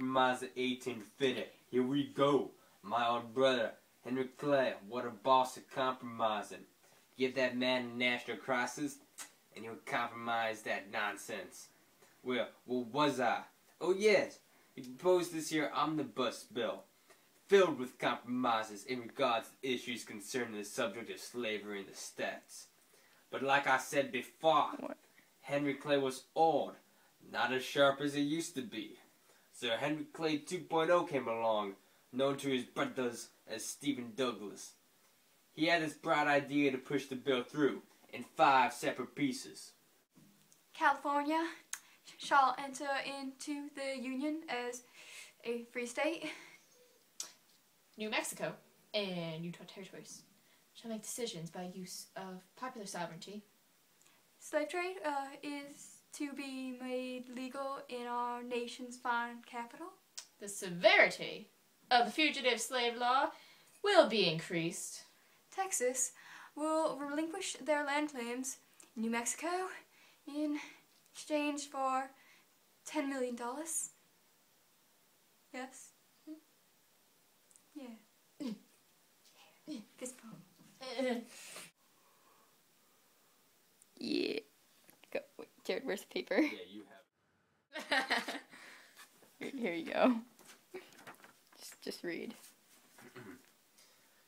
compromise the 1850. Here we go. My old brother, Henry Clay, what a boss at compromising. Give that man a national crisis, and he'll compromise that nonsense. Well, what was I? Oh yes, he proposed this here omnibus bill, filled with compromises in regards to issues concerning the subject of slavery in the States. But like I said before, Henry Clay was old, not as sharp as he used to be. So Henry Clay 2.0 came along, known to his brothers as Stephen Douglas. He had this bright idea to push the bill through in 5 separate pieces. California shall enter into the Union as a free state. New Mexico and Utah territories shall make decisions by use of popular sovereignty. Slave trade is to be made legal in our nation's fine capital. The severity of the fugitive slave law will be increased. Texas will relinquish their land claims in New Mexico in exchange for $10 million. Yes? Yeah. Fist bump. Yeah. Go. Wait, Jared, where's the paper? Yeah, you have. Here you go. Just read.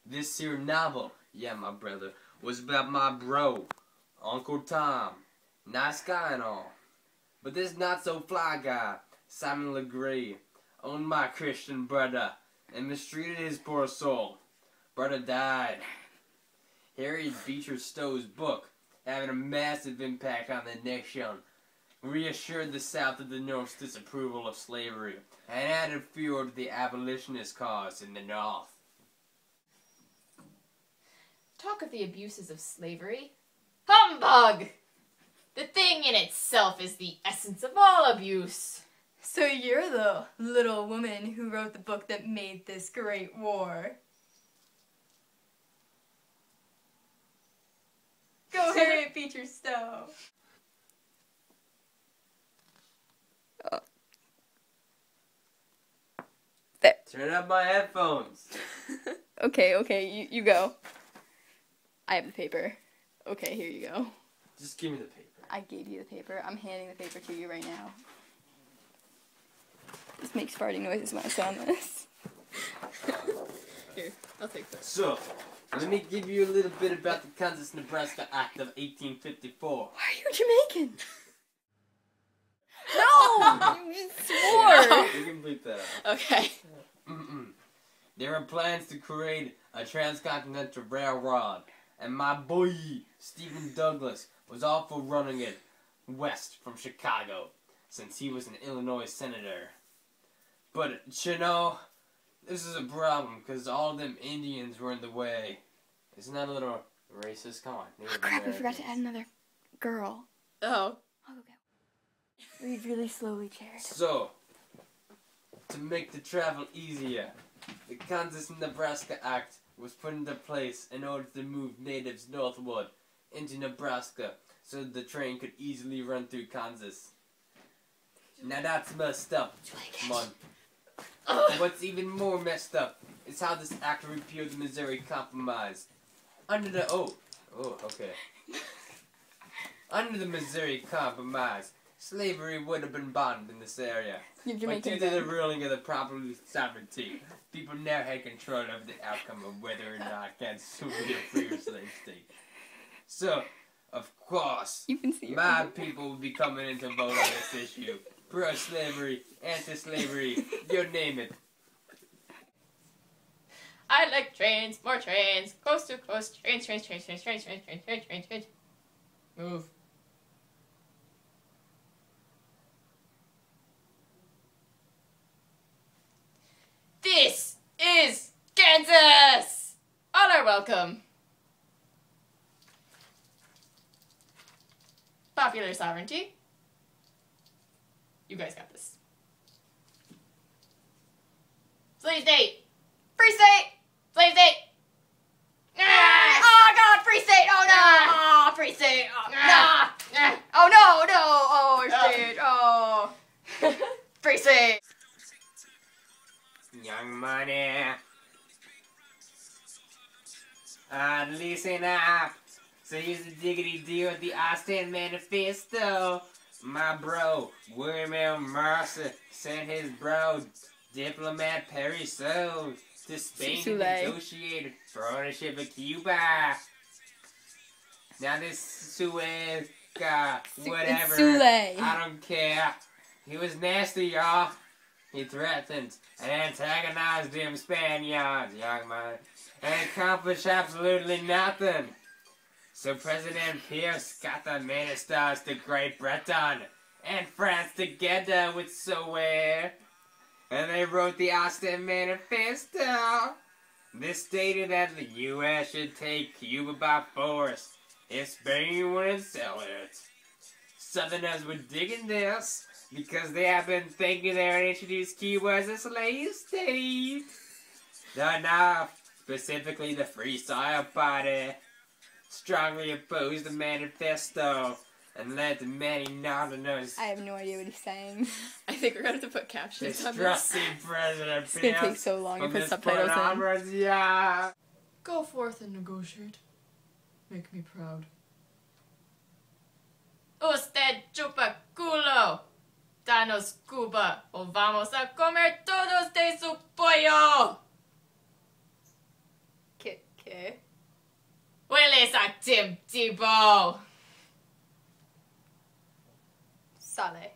This here novel, yeah, my brother, was about my bro, Uncle Tom. Nice guy and all. But this not-so-fly guy, Simon Legree, owned my Christian brother and mistreated his poor soul. Brother died. Harriet Beecher Stowe's book, having a massive impact on the nation, reassured the South of the North's disapproval of slavery and added fuel to the abolitionist cause in the North. Talk of the abuses of slavery. Humbug! The thing in itself is the essence of all abuse. So you're the little woman who wrote the book that made this great war. Go Harriet Beecher Stowe. There. Turn up my headphones. Okay, you go. I have the paper. Okay, here you go. Just give me the paper. I gave you the paper. I'm handing the paper to you right now. This makes farting noises when I sound this. Here, I'll take this. So, let me give you a little bit about the Kansas-Nebraska Act of 1854. Why are you Jamaican? No! You just swore! You can bleep that out. Okay. There were plans to create a transcontinental railroad, and my boy, Stephen Douglas, was all for running it west from Chicago, since he was an Illinois senator. But, you know, this is a problem, because all of them Indians were in the way. Isn't that a little racist? Come on. Oh crap, I forgot to add another girl. Oh. I'll go get one. Read really slowly, Jared. So, to make the travel easier, the Kansas-Nebraska Act was put into place in order to move natives northward into Nebraska so that the train could easily run through Kansas. Now that's messed up, Mud. What's even more messed up is how this act repealed the Missouri Compromise. Under the Under the Missouri Compromise, slavery would have been banned in this area. But due to the ruling of the property sovereignty, people now had control over the outcome of whether or not Kansas would be a free or slave state. So, of course, my people will be coming in to vote on this issue. Pro-slavery, anti-slavery, you name it. I like trains, more trains, coast to coast, trains. Move. This is Kansas! All are welcome. Popular sovereignty. You guys got this. Slave state! Free state! Slave state! Oh god, free state! Oh no! Oh, free state! Oh no! Oh no, no! Oh, state! Oh! Free state! young money. Listen up. So here's the diggity deal with the Austin Manifesto. My bro, William L. Mercer, sent his bro, diplomat Perry Soule, to Spain to negotiate for ownership of Cuba. Now this Suez guy, whatever, I don't care. He was nasty, y'all. He threatened and antagonized them Spaniards, young man, and accomplished absolutely nothing. So President Pierce got the ministers to Great Britain and France together with Suez, and they wrote the Austin Manifesto. This stated that the U.S. should take Cuba by force if Spain wouldn't sell it. Southerners were digging this because they have been thinking they would introduce Cuba as a slave state. The North, specifically the Free Soil Party, strongly opposed the manifesto and led to many Northerners. I have no idea what he's saying. I think we're going to have to put captions on this. Distrusting President It's going to take so long to put subtitles in. Onwards, yeah. Go forth and negotiate. Make me proud. Usted chupa culo. Danos Cuba o vamos a comer todos de su pollo. ¿Qué? Hueles a Tim Tebow. Sale.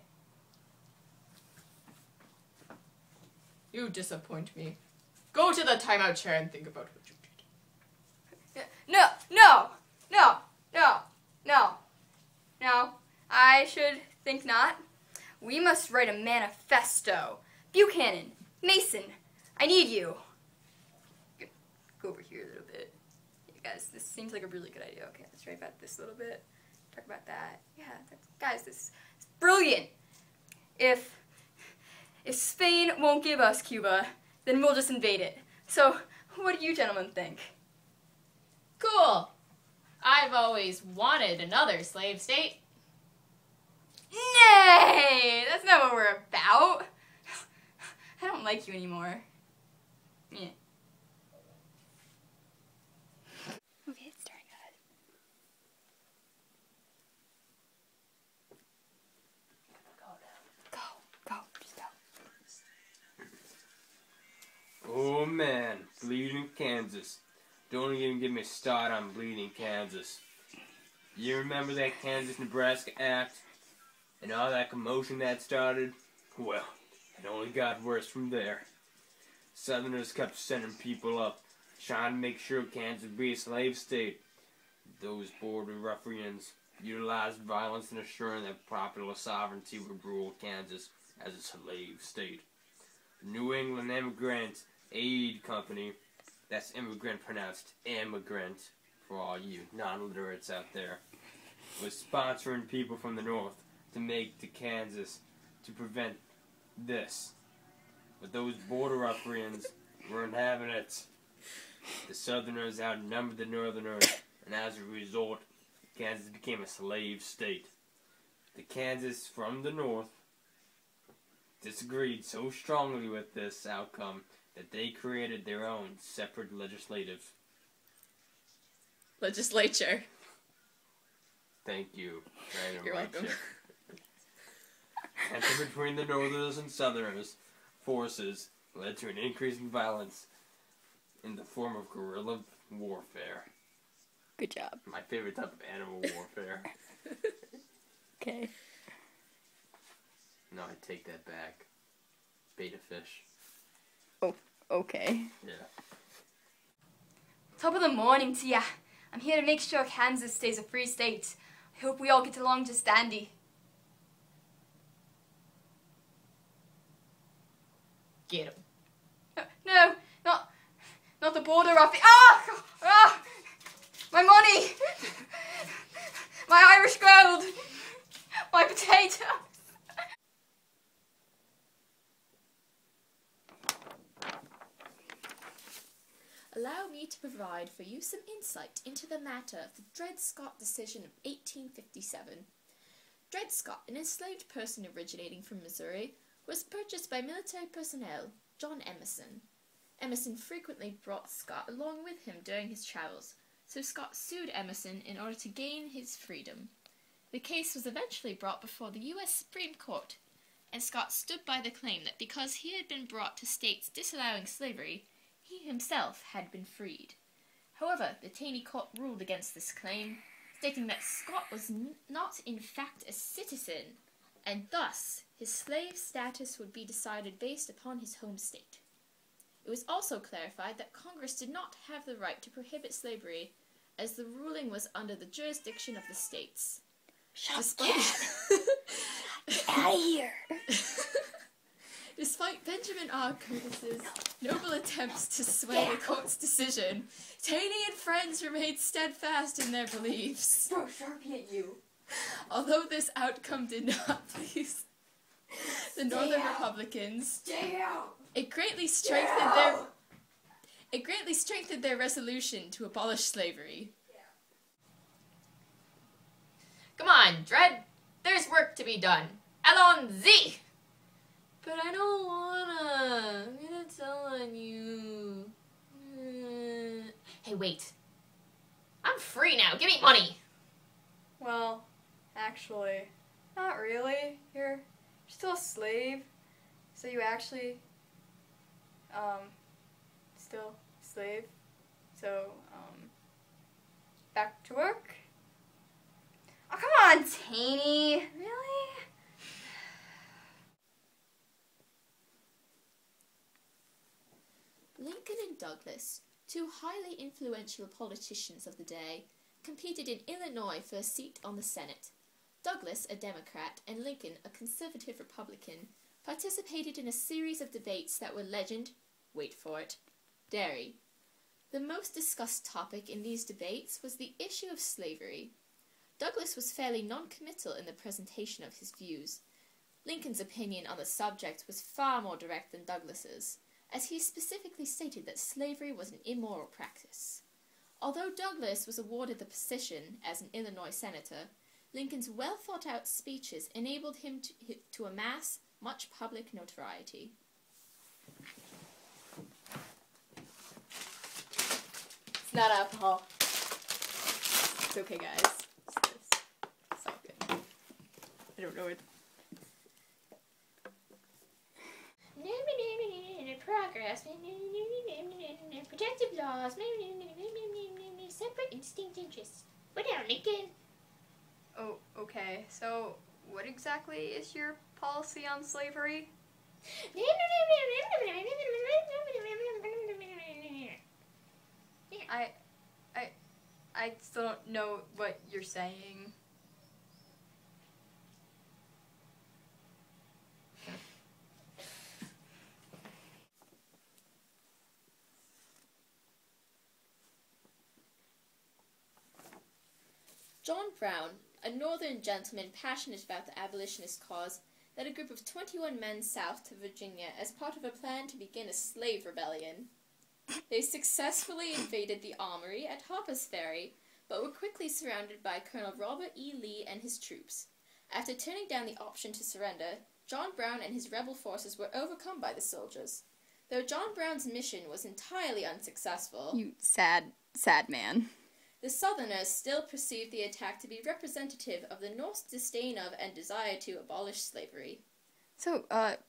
You disappoint me. Go to the timeout chair and think about what you did. No. I should think not. We must write a manifesto. Buchanan, Mason, I need you. Go over here a little bit. Yeah, guys, this seems like a really good idea. Okay, let's write about this a little bit. Talk about that. Yeah, guys, this is brilliant. If Spain won't give us Cuba, then we'll just invade it. So, what do you gentlemen think? Cool. I've always wanted another slave state. Nay! That's not what we're about. I don't like you anymore. Yeah. Okay, it's starting Go, just go. Oh man, Bleeding Kansas. Don't even get me started on Bleeding Kansas. You remember that Kansas-Nebraska Act? And all that commotion that started? Well, it only got worse from there. Southerners kept sending people up, trying to make sure Kansas would be a slave state. Those border ruffians utilized violence in assuring that popular sovereignty would rule Kansas as a slave state. The New England Immigrant Aid Company, that's immigrant pronounced immigrant for all you non-literates out there, was sponsoring people from the north to make to Kansas to prevent this. But those border ruffians weren't having it. The Southerners outnumbered the Northerners, and as a result, Kansas became a slave state. The Kansas from the north disagreed so strongly with this outcome that they created their own separate Legislature. Thank you very You're much. welcome. Tension between the Northerners and Southerners forces led to an increase in violence in the form of guerrilla warfare. Good job. My favorite type of animal warfare. Okay. No, I take that back. Beta fish. Oh, okay. Yeah. Top of the morning to ya. I'm here to make sure Kansas stays a free state. I hope we all get along just dandy. Get him. No, not the border ruffian. Ah! My money! My Irish gold! My potato! Allow me to provide for you some insight into the matter of the Dred Scott decision of 1857. Dred Scott, an enslaved person originating from Missouri, was purchased by military personnel John Emerson. Emerson frequently brought Scott along with him during his travels, so Scott sued Emerson in order to gain his freedom. The case was eventually brought before the U.S. Supreme Court, and Scott stood by the claim that because he had been brought to states disallowing slavery, he himself had been freed. However, the Taney Court ruled against this claim, stating that Scott was not in fact a citizen, and thus his slave status would be decided based upon his home state. It was also clarified that Congress did not have the right to prohibit slavery, as the ruling was under the jurisdiction of the states. Get out of here! Despite Benjamin R. Curtis's noble attempts to sway the court's decision, Taney and friends remained steadfast in their beliefs. Throw Sharpie at you. Although this outcome did not please the Northern Republicans, it greatly strengthened their resolution to abolish slavery. Come on, Dredd. There's work to be done. Allons-y! But I don't wanna. I'm gonna tell on you. Hey, wait. I'm free now. Give me money. Well, actually, not really. You're still a slave. So you actually, still a slave. So, back to work? Oh, come on, Taney. Really? Lincoln and Douglas, two highly influential politicians of the day, competed in Illinois for a seat on the Senate. Douglas, a Democrat, and Lincoln, a conservative Republican, participated in a series of debates that were legend, wait for it, dairy. The most discussed topic in these debates was the issue of slavery. Douglas was fairly non-committal in the presentation of his views. Lincoln's opinion on the subject was far more direct than Douglas's, as he specifically stated that slavery was an immoral practice. Although Douglas was awarded the position as an Illinois senator, Lincoln's well-thought-out speeches enabled him to amass much public notoriety. It's not alcohol. It's okay, guys. It's all good. I don't know where. Progress, protective laws, separate instinct interests. What down, Lincoln? Oh, okay. So, what exactly is your policy on slavery? I still don't know what you're saying. John Brown, a northern gentleman passionate about the abolitionist cause, led a group of 21 men south to Virginia as part of a plan to begin a slave rebellion. They successfully invaded the armory at Harper's Ferry, but were quickly surrounded by Colonel Robert E. Lee and his troops. After turning down the option to surrender, John Brown and his rebel forces were overcome by the soldiers. Though John Brown's mission was entirely unsuccessful, You sad man. the Southerners still perceived the attack to be representative of the North's disdain of and desire to abolish slavery. So,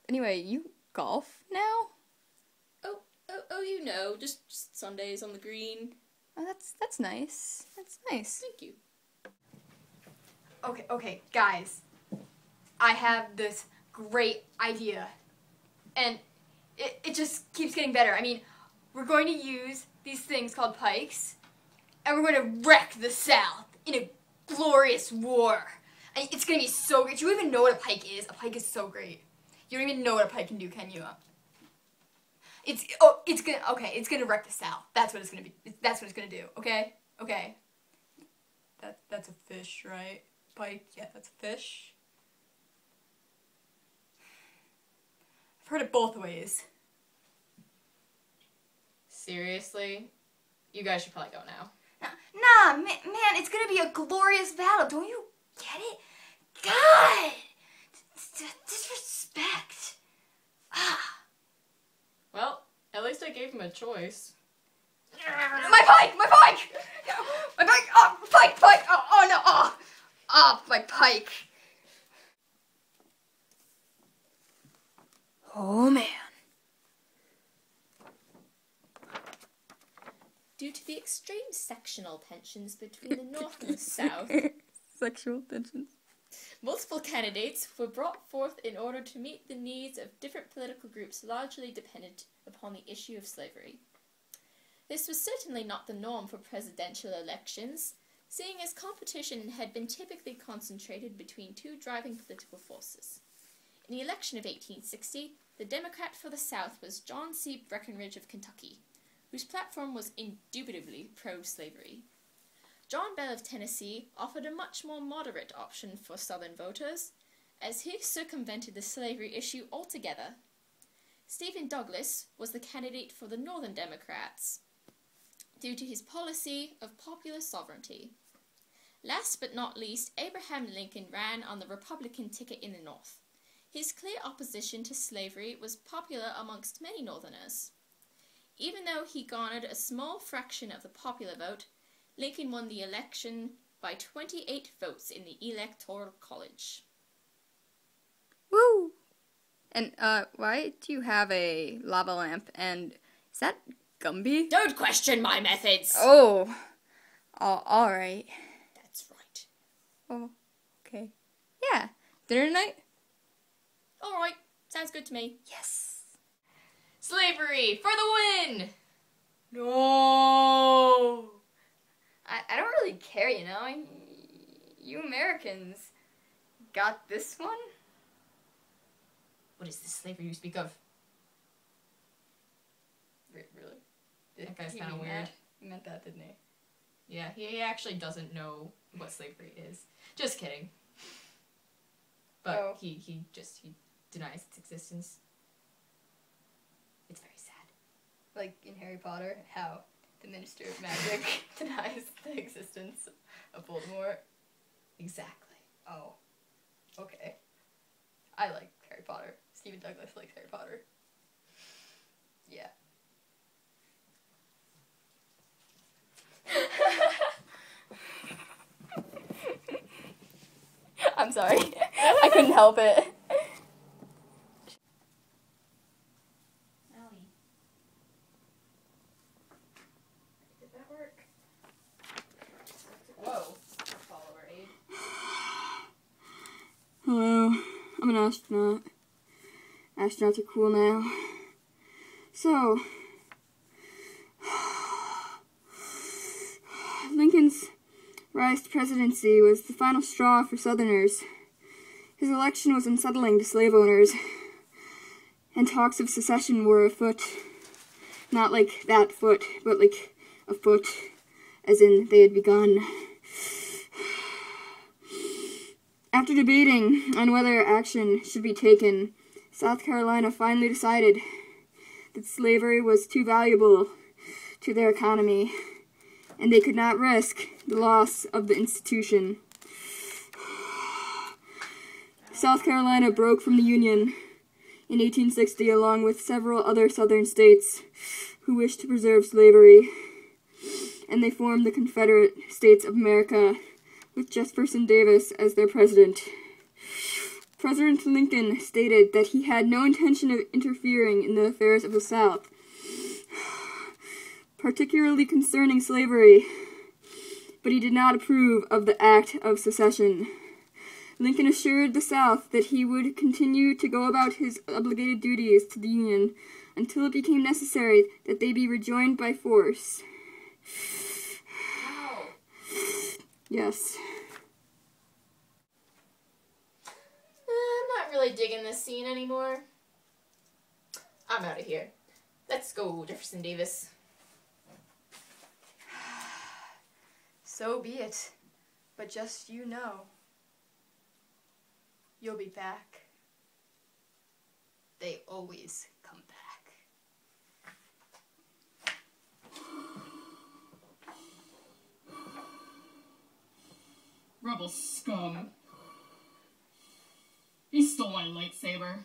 anyway, you golf now? Oh, you know, just Sundays on the green. Oh, that's nice. That's nice. Thank you. Okay, guys. I have this great idea. And it just keeps getting better. I mean, we're going to use these things called pikes, and we're going to wreck the South in a glorious war. I mean, it's going to be so great. Do you even know what a pike is? A pike is so great. You don't even know what a pike can do, can you? It's gonna wreck the South. That's what it's gonna be. That's what it's gonna do. Okay. That's a fish, right? Pike. Yeah, that's a fish. I've heard it both ways. Seriously? You guys should probably go now. Nah, man, it's gonna be a glorious battle. Don't you get it? God, disrespect. they gave him a choice. My pike! My pike! My pike! Oh, pike! Oh no! Oh, my pike! Oh man. Due to the extreme sectional tensions between the North and the South, Sexual tensions. multiple candidates were brought forth in order to meet the needs of different political groups largely dependent upon the issue of slavery. This was certainly not the norm for presidential elections, seeing as competition had been typically concentrated between two driving political forces. In the election of 1860, the Democrat for the South was John C. Breckinridge of Kentucky, whose platform was indubitably pro-slavery. John Bell of Tennessee offered a much more moderate option for Southern voters, as he circumvented the slavery issue altogether. Stephen Douglas was the candidate for the Northern Democrats, due to his policy of popular sovereignty. Last but not least, Abraham Lincoln ran on the Republican ticket in the North. His clear opposition to slavery was popular amongst many Northerners. Even though he garnered a small fraction of the popular vote, Lincoln won the election by 28 votes in the Electoral College. Woo! And, why do you have a lava lamp, and is that Gumby? Don't question my methods! Oh, alright. That's right. Oh, okay. Yeah, dinner tonight? Alright, sounds good to me. Yes. Slavery for the win! No! I don't really care, you know? You Americans got this one? What is this slavery you speak of? Really? That guy's He kinda meant weird. that? He meant that, didn't he? Yeah, he actually doesn't know what slavery is. Just kidding. But Oh. he denies its existence. It's very sad. Like in Harry Potter, how the Minister of Magic denies the existence of Voldemort. Exactly. Oh. Okay. I like Harry Potter. Stephen Douglas likes Harry Potter. Yeah. I'm sorry. I couldn't help it. Did that work? Whoa. Follower aid. Hello, I'm an astronaut. Astronauts are cool now. So, Lincoln's rise to presidency was the final straw for Southerners. His election was unsettling to slave owners, and talks of secession were afoot. Not like that foot, but like afoot, as in they had begun. After debating on whether action should be taken, South Carolina finally decided that slavery was too valuable to their economy, and they could not risk the loss of the institution. South Carolina broke from the Union in 1860 along with several other southern states who wished to preserve slavery, and they formed the Confederate States of America with Jefferson Davis as their president. President Lincoln stated that he had no intention of interfering in the affairs of the South, particularly concerning slavery, but he did not approve of the Act of Secession. Lincoln assured the South that he would continue to go about his obligated duties to the Union until it became necessary that they be rejoined by force. Ow. Yes. I'm not really digging this scene anymore. I'm out of here. Let's go, Jefferson Davis. So be it. But just you know, you'll be back. They always come back. Rebel scum. He stole my lightsaber.